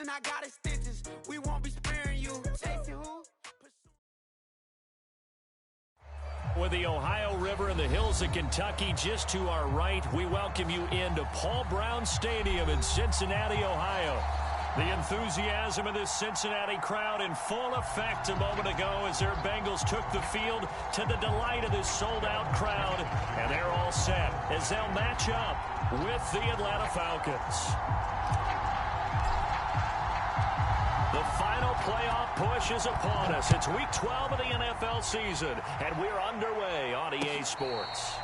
and I got extensions. We won't be sparing you. Chasing who? With the Ohio River and the hills of Kentucky just to our right, we welcome you into Paul Brown Stadium in Cincinnati, Ohio. The enthusiasm of this Cincinnati crowd in full effect a moment ago as their Bengals took the field to the delight of this sold-out crowd. And they're all set as they'll match up with the Atlanta Falcons. The final playoff push is upon us. It's Week 12 of the NFL season, and we're underway on EA Sports.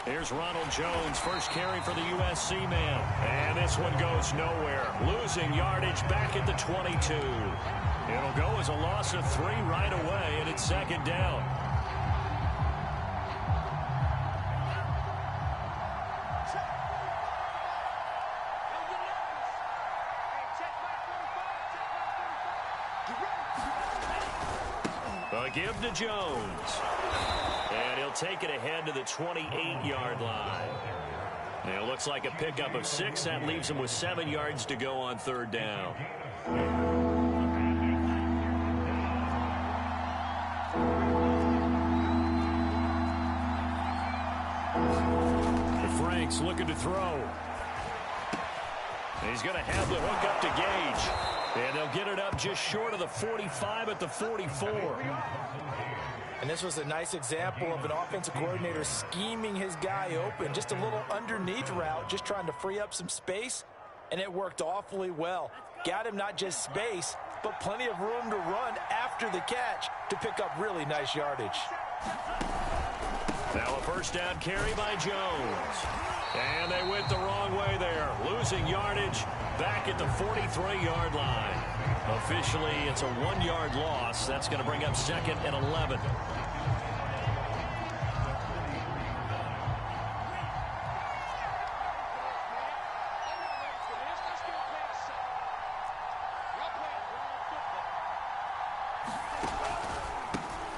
Here's Ronald Jones, first carry for the USC man. And this one goes nowhere. Losing yardage back at the 22. It'll go as a loss of 3 right away, and it's second down. A give to Jones. And he'll take it ahead to the 28-yard line. And it looks like a pickup of 6. That leaves him with 7 yards to go on third down. Frank's looking to throw. And he's going to have the hook up to Gage. And they'll get it up just short of the 45 at the 44. And this was a nice example of an offensive coordinator scheming his guy open. Just a little underneath route, just trying to free up some space, and it worked awfully well. Got him not just space, but plenty of room to run after the catch to pick up really nice yardage. Now a first down carry by Jones. And they went the wrong way there. Losing yardage back at the 43-yard line. Officially, it's a 1-yard loss. That's going to bring up second and 11.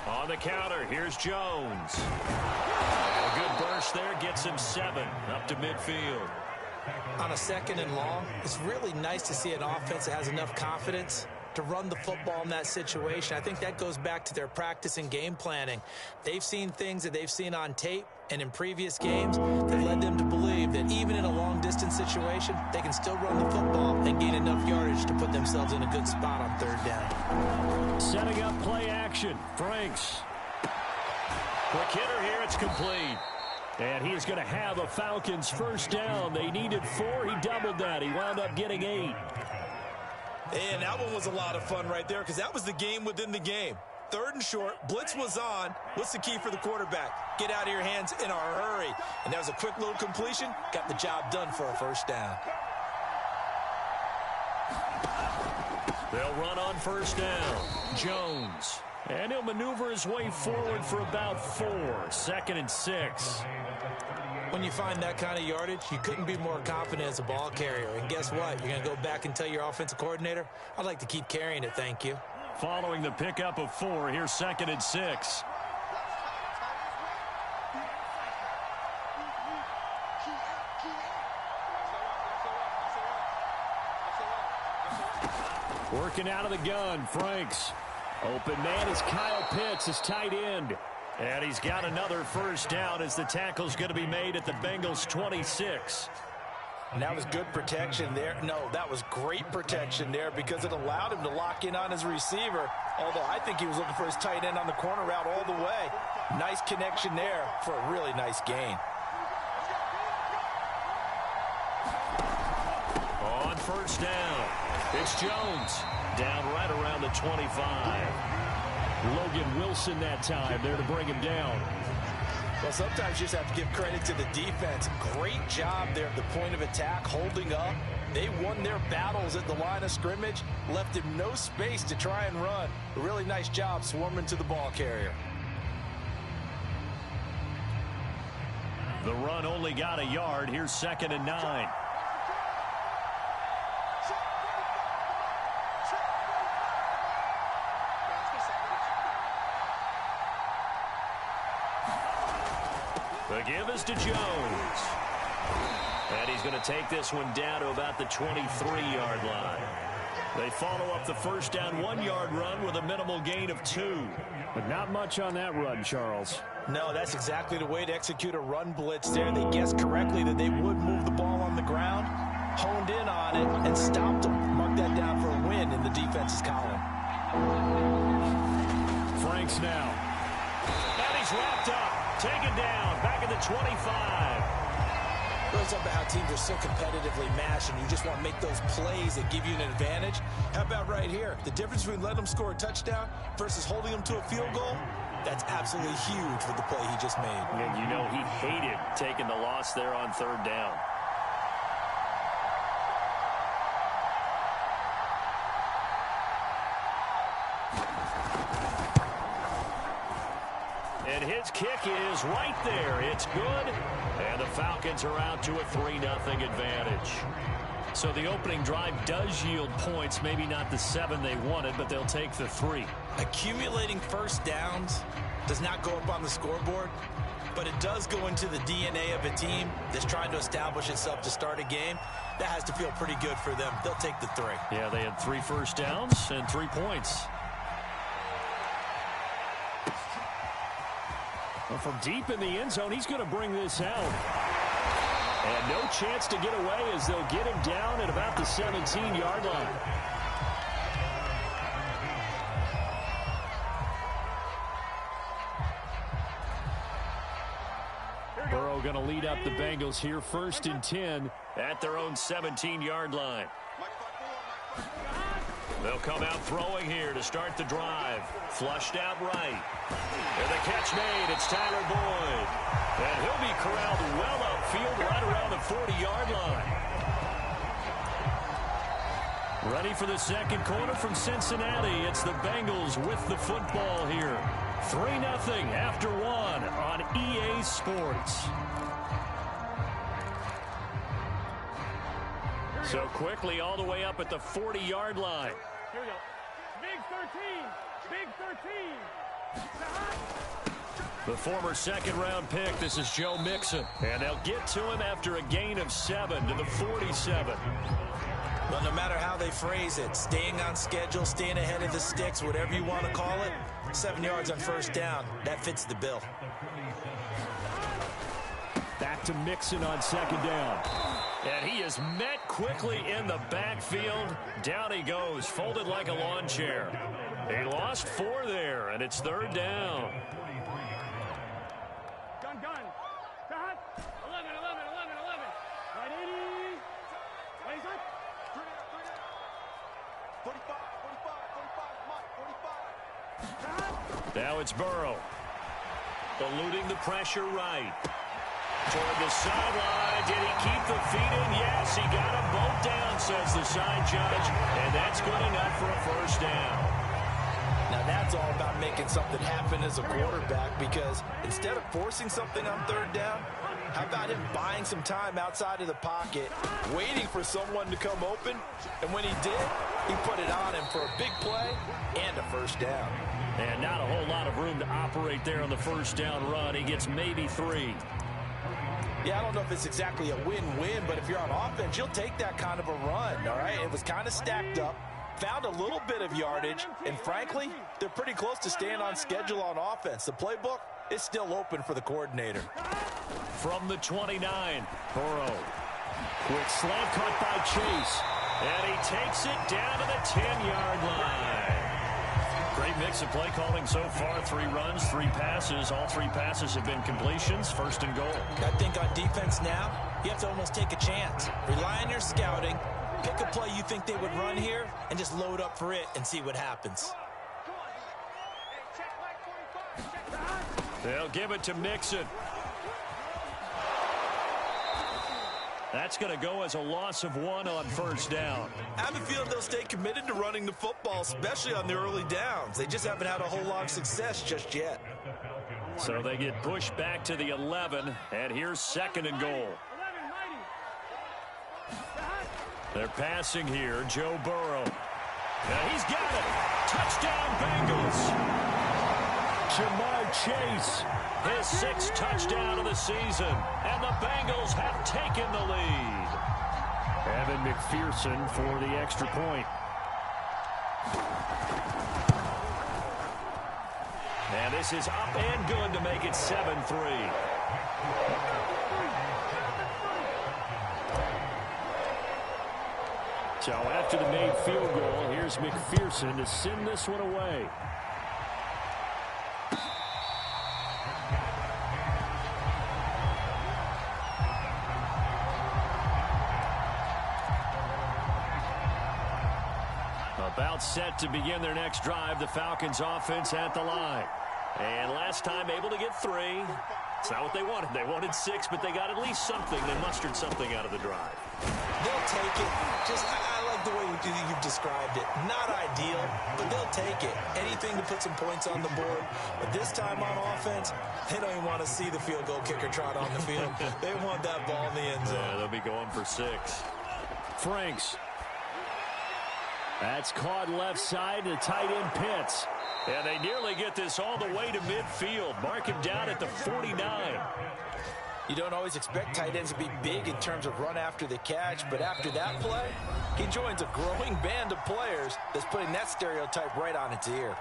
On the counter, here's Jones. A good burst there gets him 7 up to midfield. On a second and long, it's really nice to see an offense that has enough confidence to run the football in that situation. I think that goes back to their practice and game planning. They've seen things that they've seen on tape and in previous games that led them to believe that even in a long-distance situation, they can still run the football and gain enough yardage to put themselves in a good spot on third down. Setting up play action. Franks. Quick hitter here. It's complete. And he's going to have a Falcons first down. They needed 4. He doubled that. He wound up getting 8. And that one was a lot of fun right there because that was the game within the game. Third and short, blitz was on. What's the key for the quarterback? Get out of your hands in a hurry. And that was a quick little completion. Got the job done for a first down. They'll run on first down. Jones. And he'll maneuver his way forward for about 4. Second and 6. When you find that kind of yardage, you couldn't be more confident as a ball carrier. And guess what? You're going to go back and tell your offensive coordinator, I'd like to keep carrying it, thank you. Following the pickup of 4, here's second and 6. Working out of the gun, Franks. Open man is Kyle Pitts, his tight end. And he's got another first down as the tackle's going to be made at the Bengals' 26. And that was good protection there. No, that was great protection there because it allowed him to lock in on his receiver. Although I think he was looking for his tight end on the corner route all the way. Nice connection there for a really nice gain. On first down, it's Jones. Down right around the 25. Logan Wilson that time there to bring him down. Well, sometimes you just have to give credit to the defense. Great job there at the point of attack, holding up, They won their battles at the line of scrimmage, left him no space to try and run. A really nice job swarming to the ball carrier. The run only got a yard. Here's 2nd and 9. The give is to Jones. And he's going to take this one down to about the 23-yard line. They follow up the first down 1-yard run with a minimal gain of 2. But not much on that run, Charles. No, that's exactly the way to execute a run blitz there. They guessed correctly that they would move the ball on the ground, honed in on it, and stopped them. Mark that down for a win in the defense's column. Franks now. And he's wrapped up. Taken down. Back at the 25. It's up about how teams are so competitively matched, and you just want to make those plays that give you an advantage. How about right here? The difference between letting them score a touchdown versus holding them to a field goal, that's absolutely huge with the play he just made. And you know he hated taking the loss there on 3rd down. And his kick is right there. It's good. And the Falcons are out to a 3-0 advantage. So the opening drive does yield points. Maybe not the 7 they wanted, but they'll take the 3. Accumulating first downs does not go up on the scoreboard, but it does go into the DNA of a team that's trying to establish itself to start a game. That has to feel pretty good for them. They'll take the 3. Yeah, they had 3 first downs and 3 points. Well, from deep in the end zone, he's going to bring this out. And no chance to get away as they'll get him down at about the 17-yard line. Burrow going to lead up the Bengals here, 1st and 10 at their own 17-yard line. They'll come out throwing here to start the drive. Flushed out right. And the catch made. It's Tyler Boyd. And he'll be corralled well upfield right around the 40-yard line. Ready for the second quarter from Cincinnati. It's the Bengals with the football here. 3-0 after 1 on EA Sports. So quickly all the way up at the 40-yard line. Here we go. Big 13. Big 13. The former second-round pick, this is Joe Mixon. And they'll get to him after a gain of 7 to the 47. Well, no matter how they phrase it, staying on schedule, staying ahead of the sticks, whatever you want to call it, 7 yards on first down, that fits the bill. Back to Mixon on 2nd down. And he is met quickly in the backfield. Down he goes, folded like a lawn chair. He lost 4 there, and it's 3rd down. Gun. Cut. 11. Right 80. Right side. 45. Now it's Burrow. Eluding the pressure right. Toward the sideline. Did he keep the feet in? Yes, he got them both down, says the side judge. And that's good enough for a first down. Now that's all about making something happen as a quarterback, because instead of forcing something on 3rd down, how about him buying some time outside of the pocket, waiting for someone to come open, and when he did, he put it on him for a big play and a first down. And not a whole lot of room to operate there on the first down run. He gets maybe 3. Yeah, I don't know if it's exactly a win-win, but if you're on offense, you'll take that kind of a run, all right? It was kind of stacked up, found a little bit of yardage, and frankly, they're pretty close to staying on schedule on offense. The playbook is still open for the coordinator. From the 29, Burrow. Quick slant caught by Chase. And he takes it down to the 10-yard line. Great mix of play calling so far. 3 runs, 3 passes. All 3 passes have been completions. 1st and goal. I think on defense now, you have to almost take a chance. Rely on your scouting. Pick a play you think they would run here and just load up for it and see what happens. They'll give it to Mixon. That's going to go as a loss of 1 on first down. I have a feeling they'll stay committed to running the football, especially on the early downs. They just haven't had a whole lot of success just yet. So they get pushed back to the 11, and here's 2nd and goal. They're passing here, Joe Burrow. Now he's got it. Touchdown, Bengals. Jamar Chase, his 6th touchdown of the season, and the Bengals have taken the lead. Evan McPherson for the extra point. And this is up and good to make it 7-3. So after the made field goal, here's McPherson to send this one away. About set to begin their next drive, the Falcons offense at the line. And last time able to get 3. It's not what they wanted. They wanted 6, but they got at least something. They mustered something out of the drive. They'll take it. I like the way you've described it. Not ideal, but they'll take it. Anything to put some points on the board. But this time on offense, they don't even want to see the field goal kicker trot on the field. They want that ball in the end zone. Yeah, they'll be going for 6. Franks. That's caught left side to tight end Pitts. And they nearly get this all the way to midfield. Mark him down at the 49. You don't always expect tight ends to be big in terms of run after the catch, but after that play, he joins a growing band of players that's putting that stereotype right on its ear.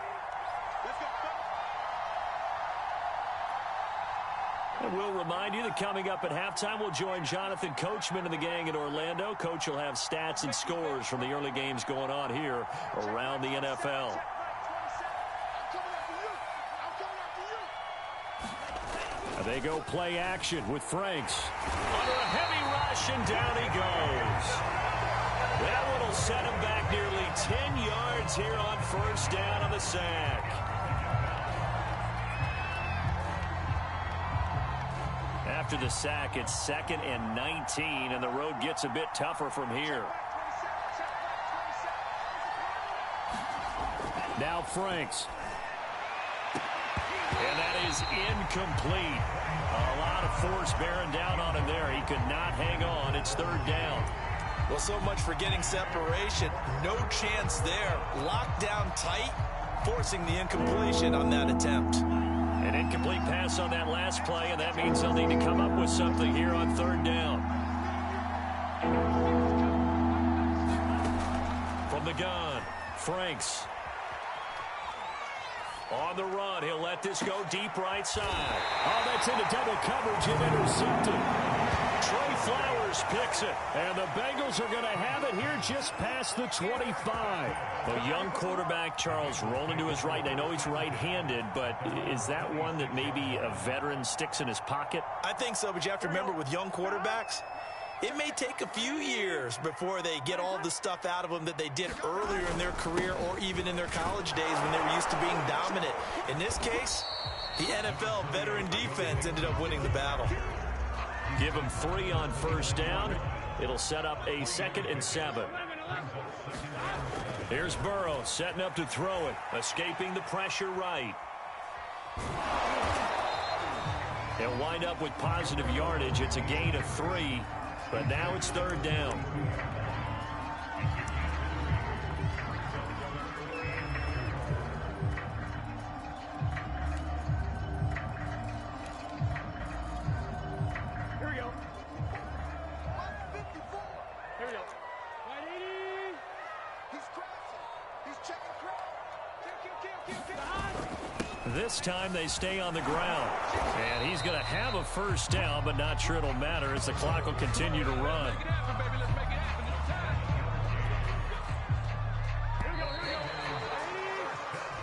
And we'll remind you that coming up at halftime, we'll join Jonathan Coachman and the gang in Orlando. Coach will have stats and scores from the early games going on here around the NFL. They go play action with Franks. Under a heavy rush, and down he goes. That one will set him back nearly 10 yards here on first down on the sack. After the sack, it's 2nd and 19, and the road gets a bit tougher from here. Now Franks. And that is incomplete. A lot of force bearing down on him there. He could not hang on. It's 3rd down. Well, so much for getting separation. No chance there. Locked down tight, forcing the incompletion on that attempt. An incomplete pass on that last play, and that means they'll need to come up with something here on 3rd down. From the gun, Franks. On the run, he'll let this go deep right side. Oh, that's into double coverage and intercepted. Trey Flowers picks it, and the Bengals are going to have it here just past the 25. A young quarterback, Charles, rolling to his right. And I know he's right-handed, but is that one that maybe a veteran sticks in his pocket? I think so, but you have to remember with young quarterbacks, it may take a few years before they get all the stuff out of them that they did earlier in their career or even in their college days when they were used to being dominant. In this case, the NFL veteran defense ended up winning the battle. Give him 3 on first down. It'll set up a 2nd and 7. Here's Burrow setting up to throw it, escaping the pressure right. He'll wind up with positive yardage. It's a gain of 3. But now it's 3rd down. Here we go. Here we go. 180. He's crossing. He's checking crowd. Kill. This time they stay on the ground. And he's going to have a first down, but not sure it'll matter as the clock will continue to run.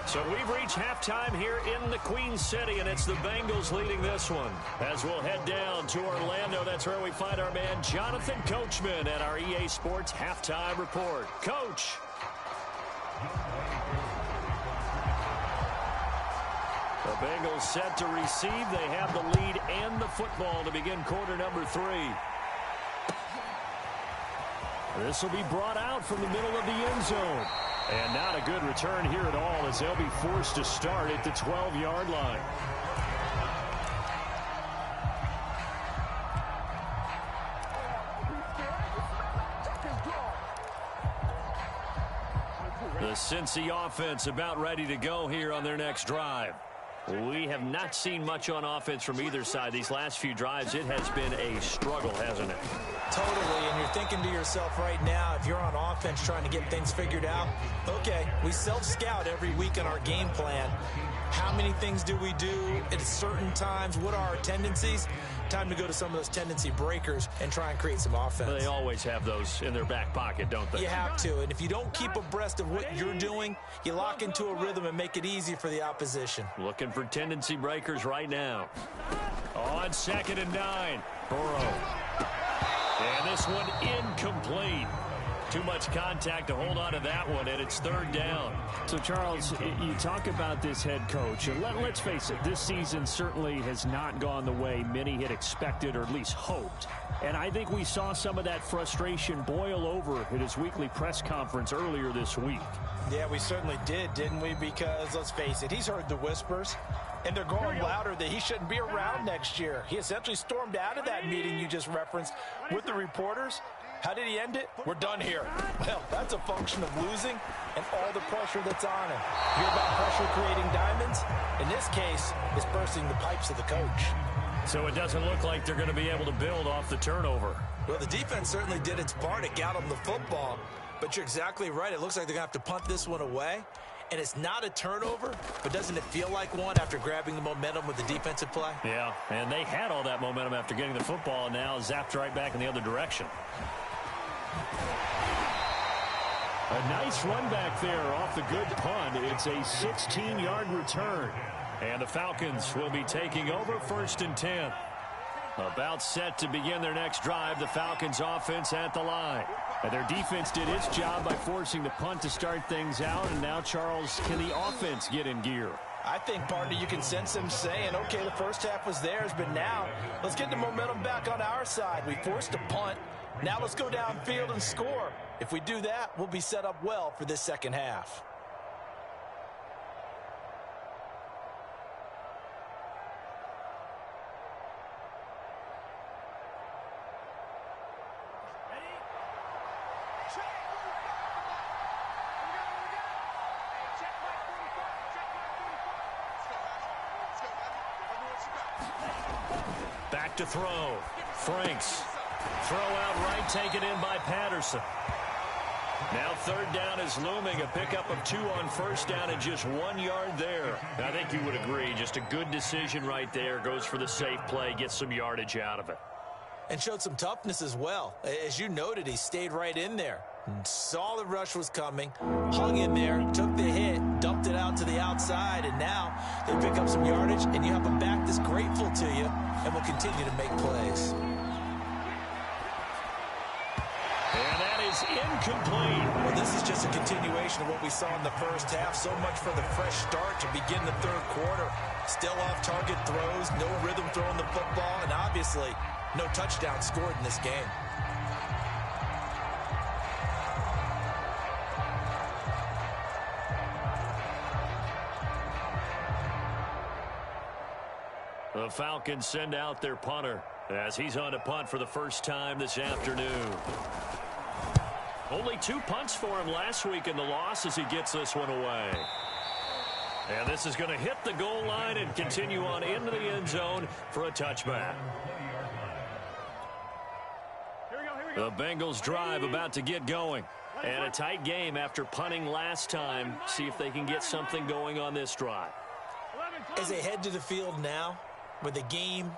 So we've reached halftime here in the Queen City, and it's the Bengals leading this one. As we'll head down to Orlando, that's where we find our man Jonathan Coachman at our EA Sports Halftime Report. Coach. The Bengals set to receive. They have the lead and the football to begin quarter number 3. This will be brought out from the middle of the end zone. And not a good return here at all, as they'll be forced to start at the 12-yard line. The Cincy offense about ready to go here on their next drive. We have not seen much on offense from either side. These last few drives, it has been a struggle, hasn't it? Totally, and you're thinking to yourself right now, if you're on offense trying to get things figured out, okay, we self-scout every week on our game plan. How many things do we do at certain times? What are our tendencies? Time to go to some of those tendency breakers and try and create some offense. They always have those in their back pocket, don't they? You have to, and if you don't keep abreast of what you're doing, you lock into a rhythm and make it easy for the opposition. Looking for tendency breakers right now. On 2nd and 9, Burrow. And this one incomplete. Too much contact to hold on to that one, and it's 3rd down. So, Charles, you talk about this head coach, and let's face it, this season certainly has not gone the way many had expected or at least hoped. And I think we saw some of that frustration boil over at his weekly press conference earlier this week. Yeah, we certainly did, didn't we? Because, let's face it, he's heard the whispers, and they're growing louder that he shouldn't be around next year. He essentially stormed out of that meeting you just referenced with the reporters. How did he end it? We're done here. Well, that's a function of losing and all the pressure that's on him. Hear about pressure creating diamonds? In this case, it's bursting the pipes of the coach. So it doesn't look like they're going to be able to build off the turnover. Well, the defense certainly did its part. It got them the football. But you're exactly right. It looks like they're going to have to punt this one away. And it's not a turnover, but doesn't it feel like one after grabbing the momentum with the defensive play? Yeah, and they had all that momentum after getting the football, and now zapped right back in the other direction. A nice run back there off the good punt. It's a 16-yard return. And the Falcons will be taking over 1st and 10. About set to begin their next drive, the Falcons offense at the line. And their defense did its job by forcing the punt to start things out. And now, Charles, can the offense get in gear? I think, partner, you can sense them saying, okay, the first half was theirs, but now let's get the momentum back on our side. We forced a punt. Now let's go downfield and score. If we do that, we'll be set up well for this second half. Back to throw. Franks. Throw out right, taken in by Patterson. Now 3rd down is looming. A pickup of 2 on 1st down and just 1 yard there. I think you would agree. Just a good decision right there. Goes for the safe play. Gets some yardage out of it. And showed some toughness as well. As you noted, he stayed right in there. Saw the rush was coming. Hung in there. Took the hit. Dumped it out to the outside. And now they pick up some yardage. And you have a back that's grateful to you and will continue to make plays. Incomplete. Well, this is just a continuation of what we saw in the first half. So much for the fresh start to begin the 3rd quarter. Still off-target throws, no rhythm throwing the football, and obviously no touchdown scored in this game. The Falcons send out their punter as he's on to punt for the first time this afternoon. Only 2 punts for him last week in the loss as he gets this one away. And this is going to hit the goal line and continue on into the end zone for a touchback. The Bengals drive about to get going. And a tight game after punting last time. See if they can get something going on this drive. As they head to the field now, with the game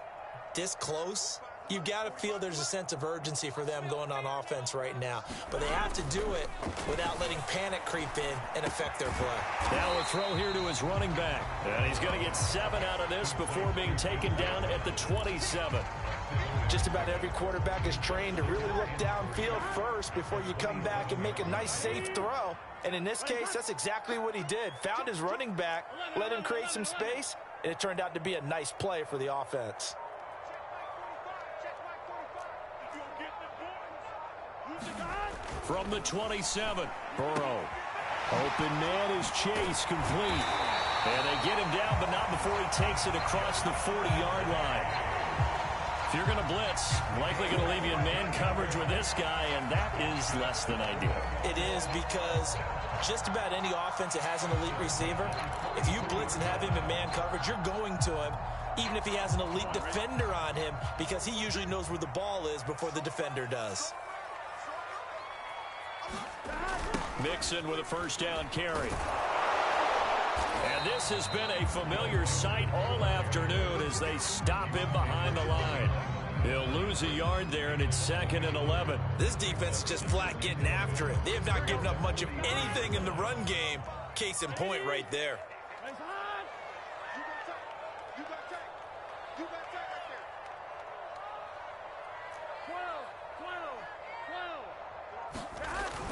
this close, you've got to feel there's a sense of urgency for them going on offense right now. But they have to do it without letting panic creep in and affect their play. Now a throw here to his running back. And he's going to get 7 out of this before being taken down at the 27. Just about every quarterback is trained to really look downfield first before you come back and make a nice, safe throw. And in this case, that's exactly what he did. Found his running back, let him create some space, and it turned out to be a nice play for the offense. From the 27, Burrow. Open man is Chase, complete. And they get him down, but not before he takes it across the 40-yard line. If you're going to blitz, likely going to leave you in man coverage with this guy, and that is less than ideal. It is, because just about any offense that has an elite receiver, if you blitz and have him in man coverage, you're going to him, even if he has an elite defender on him, because he usually knows where the ball is before the defender does. Mixon with a first down carry. And this has been a familiar sight all afternoon as they stop him behind the line. He'll lose a yard there, and it's 2nd and 11. This defense is just flat getting after it. They have not given up much of anything in the run game. Case in point right there.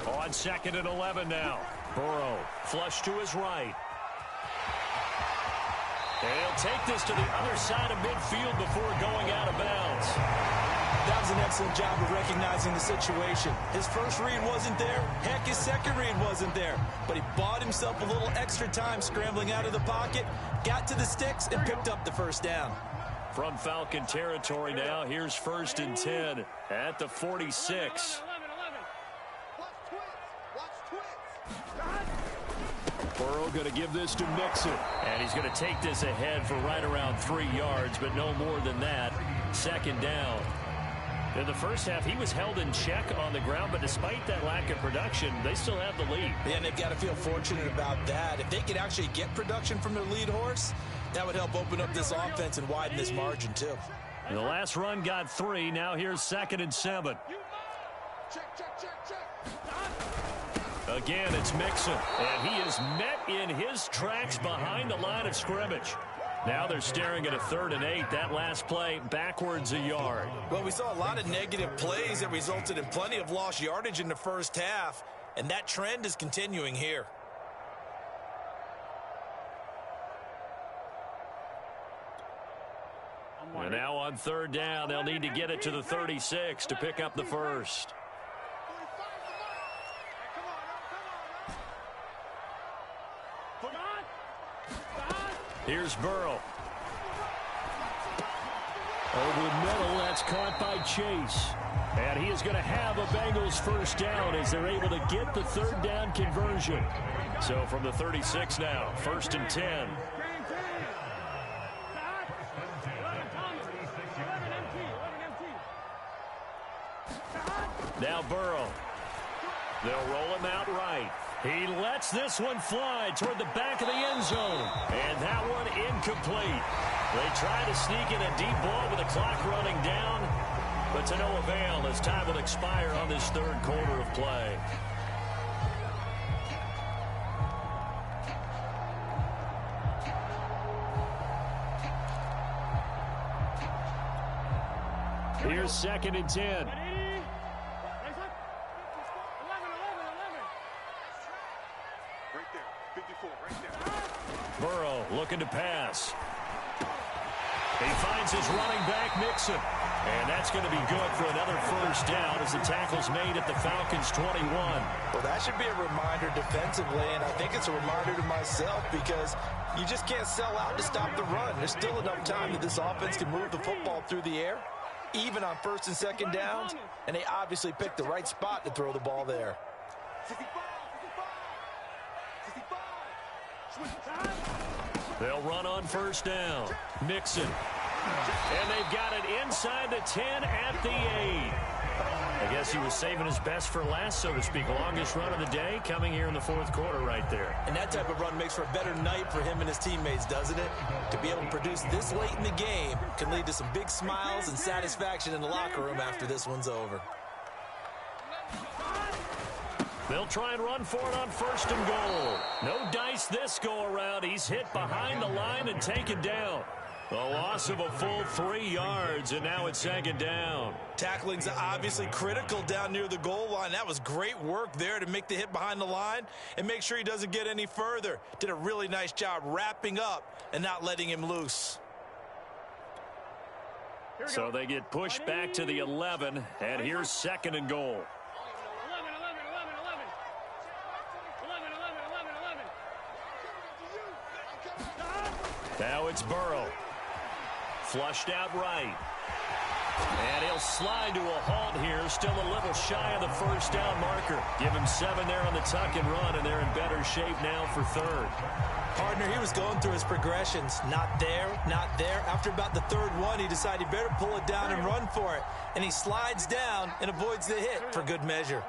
On 2nd and 11 now. Burrow flush to his right. He'll take this to the other side of midfield before going out of bounds. That was an excellent job of recognizing the situation. His first read wasn't there. Heck, his second read wasn't there. But he bought himself a little extra time scrambling out of the pocket, got to the sticks, and picked up the first down. From Falcon territory now, here's 1st and 10 at the 46. Burrow going to give this to Mixon. And he's going to take this ahead for right around 3 yards, but no more than that. 2nd down. In the first half, he was held in check on the ground, but despite that lack of production, they still have the lead. And they've got to feel fortunate about that. If they could actually get production from their lead horse, that would help open up this offense and widen this margin, too. And the last run got 3. Now here's 2nd and 7. Again, it's Mixon, and he is met in his tracks behind the line of scrimmage. Now they're staring at a 3rd and 8. That last play backwards a yard. Well, we saw a lot of negative plays that resulted in plenty of lost yardage in the first half, and that trend is continuing here. And now on 3rd down, they'll need to get it to the 36 to pick up the first. Here's Burrow. Over the middle, that's caught by Chase. And he is going to have a Bengals first down as they're able to get the 3rd down conversion. So from the 36 now, 1st and 10. Now Burrow. They'll roll him out right. He lets this one fly toward the back of the end zone. And that one incomplete. They try to sneak in a deep ball with the clock running down, but to no avail as time will expire on this 3rd quarter of play. Here's 2nd and 10. Burrow looking to pass. He finds his running back, Mixon. And that's going to be good for another first down as the tackle's made at the Falcons' 21. Well, that should be a reminder defensively, and I think it's a reminder to myself because you just can't sell out to stop the run. There's still enough time that this offense can move the football through the air, even on 1st and 2nd downs, and they obviously picked the right spot to throw the ball there. They'll run on 1st down. Mixon. And they've got it inside the 10 at the 8. I guess he was saving his best for last, so to speak. Longest run of the day coming here in the 4th quarter right there. And that type of run makes for a better night for him and his teammates, doesn't it? To be able to produce this late in the game can lead to some big smiles and satisfaction in the locker room after this one's over. They'll try and run for it on 1st and goal. No dice this go around. He's hit behind the line and taken down. The loss of a full 3 yards, and now it's 2nd down. Tackling's obviously critical down near the goal line. That was great work there to make the hit behind the line and make sure he doesn't get any further. Did a really nice job wrapping up and not letting him loose. So they get pushed back to the 11, and here's 2nd and goal. Now it's Burrow. Flushed out right. And he'll slide to a halt here. Still a little shy of the first down marker. Give him 7 there on the tuck and run, and they're in better shape now for third. Partner, he was going through his progressions. Not there, not there. After about the third one, he decided he better pull it down and run for it. And he slides down and avoids the hit for good measure.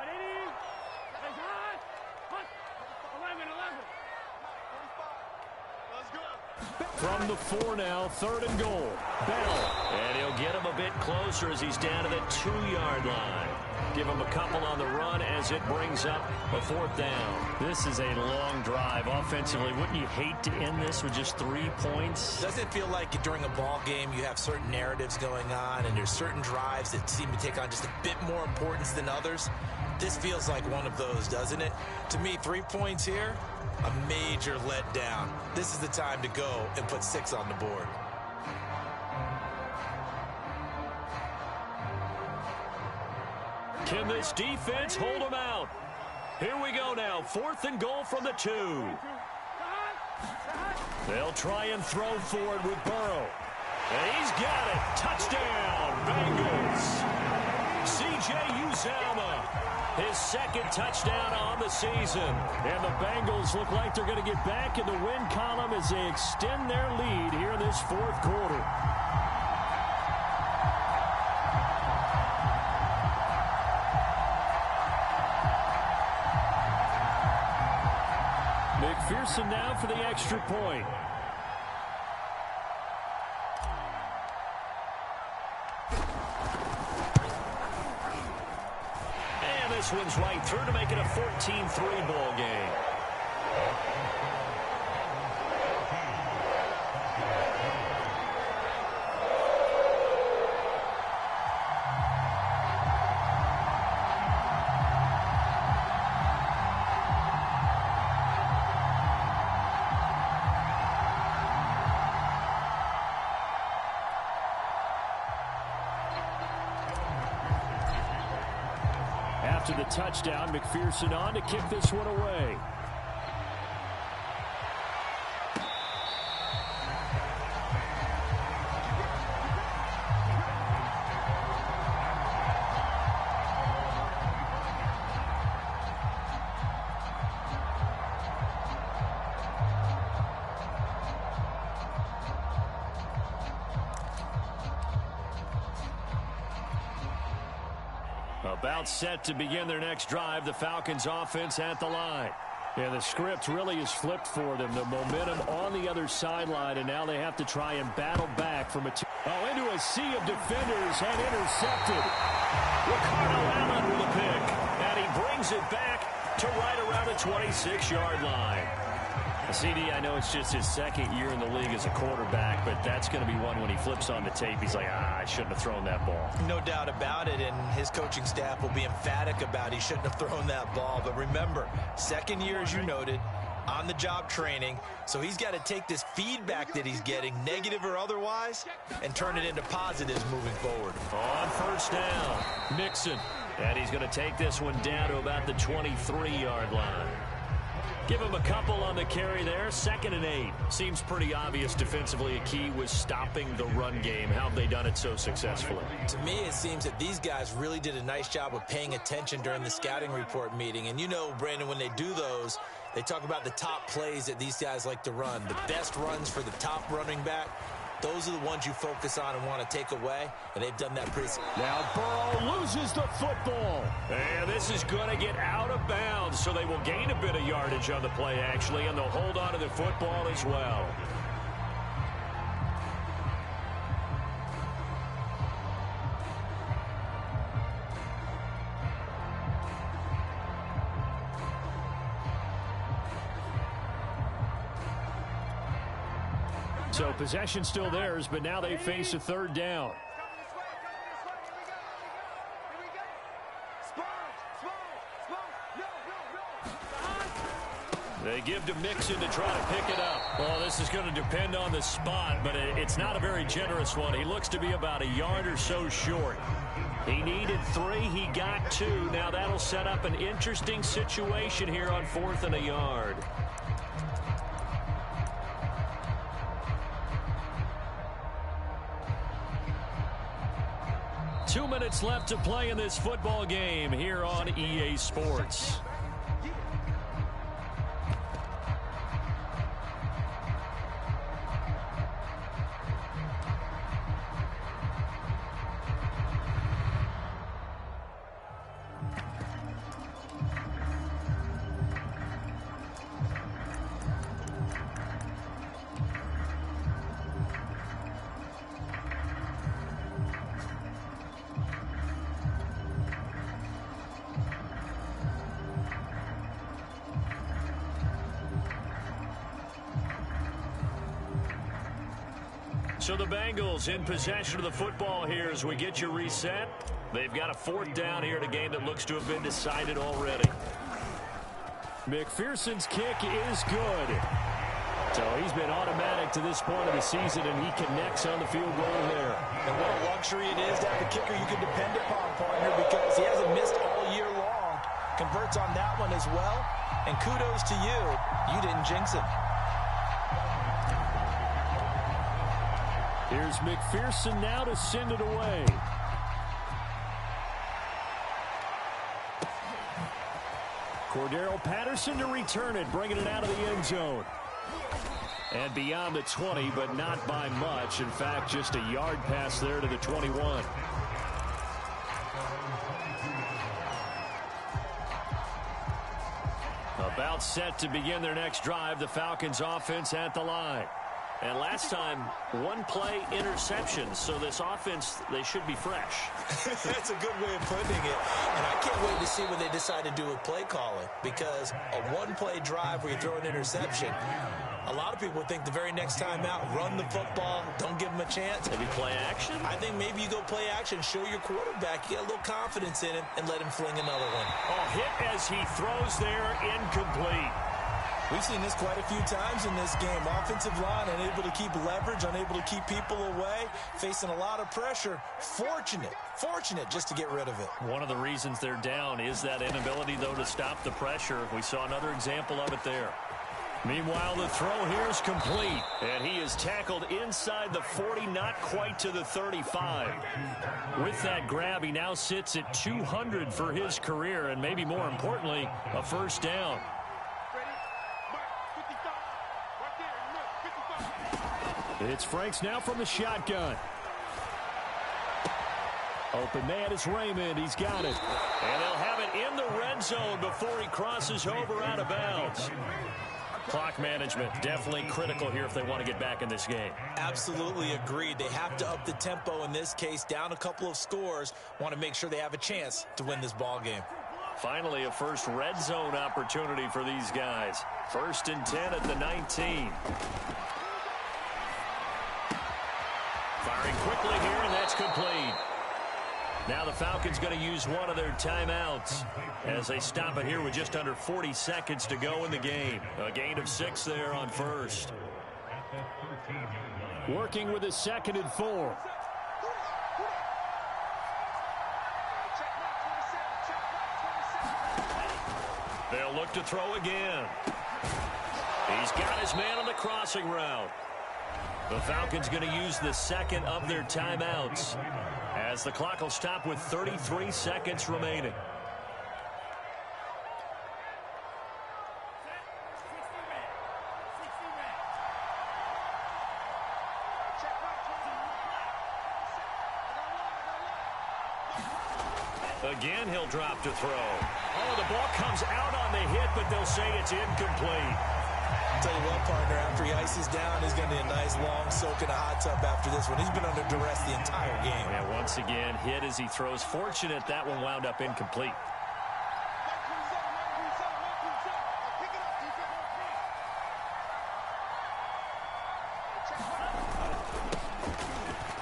From the 4 now, 3rd and goal. Bell. And he'll get him a bit closer as he's down to the 2-yard line. Give him a couple on the run as it brings up a 4th down. This is a long drive offensively. Wouldn't you hate to end this with just 3 points? Doesn't it feel like during a ball game you have certain narratives going on and there's certain drives that seem to take on just a bit more importance than others? This feels like one of those, doesn't it? To me, 3 points here, a major letdown. This is the time to go and put 6 on the board. Can this defense hold him out? Here we go now. 4th and goal from the 2. They'll try and throw forward with Burrow. And he's got it. Touchdown, Bengals. C.J. Uzomah, his 2nd touchdown on the season. And the Bengals look like they're going to get back in the win column as they extend their lead here in this 4th quarter. McPherson now for the extra point. And this one's right through to make it a 14-3 ball game. After the touchdown, McPherson on to kick this one away. About set to begin their next drive, the Falcons offense at the line. And the script really is flipped for them. The momentum on the other sideline, and now they have to try and battle back from into a sea of defenders and intercepted. Ricardo Allen with a pick, and he brings it back to right around the 26-yard line. CD, I know it's just his 2nd year in the league as a quarterback, but that's going to be one when he flips on the tape. He's like, I shouldn't have thrown that ball. No doubt about it, and his coaching staff will be emphatic about he shouldn't have thrown that ball. But remember, 2nd year, as you noted, on-the-job training, so he's got to take this feedback that he's getting, negative or otherwise, and turn it into positives moving forward. On 1st down, Mixon. And he's going to take this one down to about the 23-yard line. Give him a couple on the carry there. 2nd and 8. Seems pretty obvious defensively. A key was stopping the run game. How have they done it so successfully? To me, it seems that these guys really did a nice job of paying attention during the scouting report meeting. And you know, Brandon, when they do those, they talk about the top plays that these guys like to run. The best runs for the top running back. Those are the ones you focus on and want to take away, and they've done that pretty. Now Burrow loses the football. And this is going to get out of bounds, so they will gain a bit of yardage on the play, actually, and they'll hold on to the football as well. So possession still theirs, but now they face a 3rd down. They give to Mixon to try to pick it up. Well, this is going to depend on the spot, but it's not a very generous one. He looks to be about a yard or so short. He needed 3. He got 2. Now that'll set up an interesting situation here on 4th and a yard. 2 minutes left to play in this football game here on EA Sports. So the Bengals in possession of the football here as we get you reset. They've got a 4th down here in a game that looks to have been decided already. McPherson's kick is good. So he's been automatic to this point of the season, and he connects on the field goal there. And what a luxury it is to have a kicker you can depend upon, partner, because he hasn't missed all year long. Converts on that one as well. And kudos to you. You didn't jinx it. Here's McPherson now to send it away. Cordero Patterson to return it, bringing it out of the end zone. And beyond the 20, but not by much. In fact, just a yard pass there to the 21. About set to begin their next drive, the Falcons offense at the line. And last time, 1 play interception. So this offense, they should be fresh. That's a good way of putting it. And I can't wait to see what they decide to do with play calling. Because a 1-play drive where you throw an interception, a lot of people think the very next time out, run the football, don't give them a chance. Maybe play action? I think maybe you go play action, show your quarterback, you get a little confidence in him, and let him fling another one. Oh, hit as he throws there, incomplete. We've seen this quite a few times in this game. Offensive line unable to keep leverage, unable to keep people away, facing a lot of pressure. Fortunate just to get rid of it. One of the reasons they're down is that inability, though, to stop the pressure. We saw another example of it there. Meanwhile, the throw here is complete, and he is tackled inside the 40, not quite to the 35. With that grab, he now sits at 200 for his career, and maybe more importantly, a 1st down. It's Franks now from the shotgun. Open man is Raymond. He's got it. And they'll have it in the red zone before he crosses over out of bounds. Clock management definitely critical here if they want to get back in this game. Absolutely agreed. They have to up the tempo in this case, down a couple of scores. Want to make sure they have a chance to win this ball game. Finally, a first red zone opportunity for these guys. 1st and 10 at the 19. Firing quickly here, and that's complete. Now the Falcons going to use one of their timeouts as they stop it here with just under 40 seconds to go in the game. A gain of 6 there on 1st. Working with a 2nd and 4. They'll look to throw again. He's got his man on the crossing route. The Falcons going to use the 2nd of their timeouts as the clock will stop with 33 seconds remaining. Again, he'll drop to throw. Oh, the ball comes out on the hit, but they'll say it's incomplete. I'll tell you what, partner, after he ices down, he's going to need a nice long soak in a hot tub after this one. He's been under duress the entire game. Yeah, once again, hit as he throws. Fortunate that one wound up incomplete.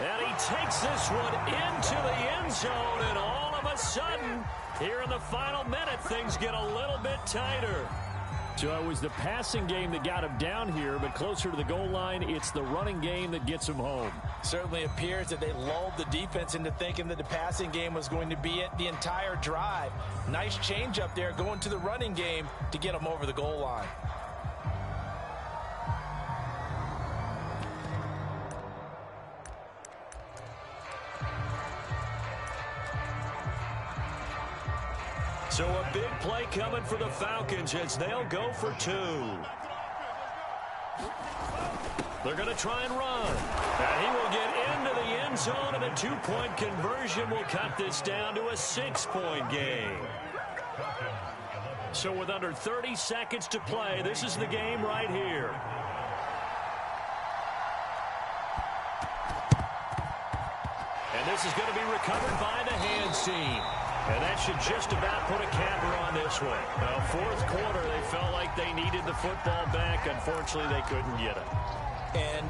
And he takes this one into the end zone, and all of a sudden, here in the final minute, things get a little bit tighter. So it was the passing game that got him down here, but closer to the goal line, it's the running game that gets him home. Certainly appears that they lulled the defense into thinking that the passing game was going to be it the entire drive. Nice change up there going to the running game to get them over the goal line. So a big play coming for the Falcons as they'll go for 2. They're going to try and run. And he will get into the end zone, and a 2-point conversion will cut this down to a 6-point game. So with under 30 seconds to play, this is the game right here. And this is going to be recovered by the hands team. And that should just about put a capper on this one. Now, fourth quarter, they felt like they needed the football back. Unfortunately, they couldn't get it. And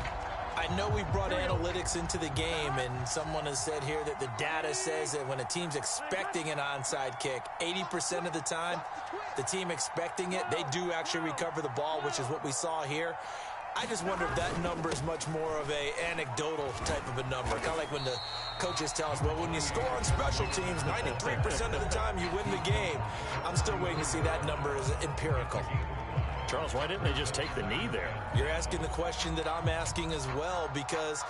I know we brought analytics into the game, and someone has said here that the data says that when a team's expecting an onside kick, 80% of the time, the team expecting it, they do actually recover the ball, which is what we saw here. I just wonder if that number is much more of a anecdotal type of a number. Kind of like when the coaches tell us, well, when you score on special teams, 93% of the time you win the game. I'm still waiting to see that number as empirical. Charles, why didn't they just take the knee there? You're asking the question that I'm asking as well, because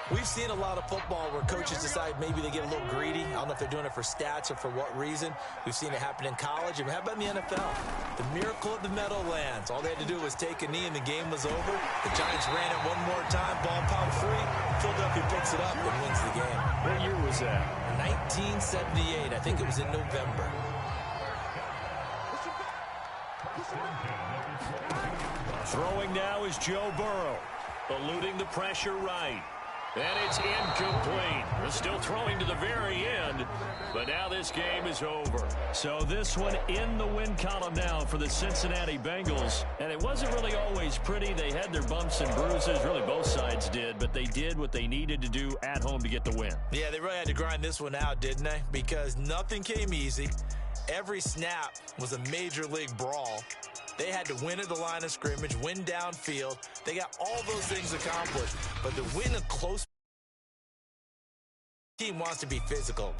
we've seen a lot of football where coaches decide maybe they get a little greedy. I don't know if they're doing it for stats or for what reason. We've seen it happen in college. And how about in the NFL? The miracle of the Meadowlands. All they had to do was take a knee and the game was over. The Giants ran it one more time. Ball pound free. Philadelphia picks it up and wins the game. What year was that? 1978. I think it was in November. Throwing now is Joe Burrow, eluding the pressure right. And it's incomplete. They're still throwing to the very end, but now this game is over. So this one in the win column now for the Cincinnati Bengals. And it wasn't really always pretty. They had their bumps and bruises. Really, both sides did, but they did what they needed to do at home to get the win. Yeah, they really had to grind this one out, didn't they? Because nothing came easy. Every snap was a major league brawl. They had to win at the line of scrimmage, win downfield. They got all those things accomplished. But to win a close team wants to be physical.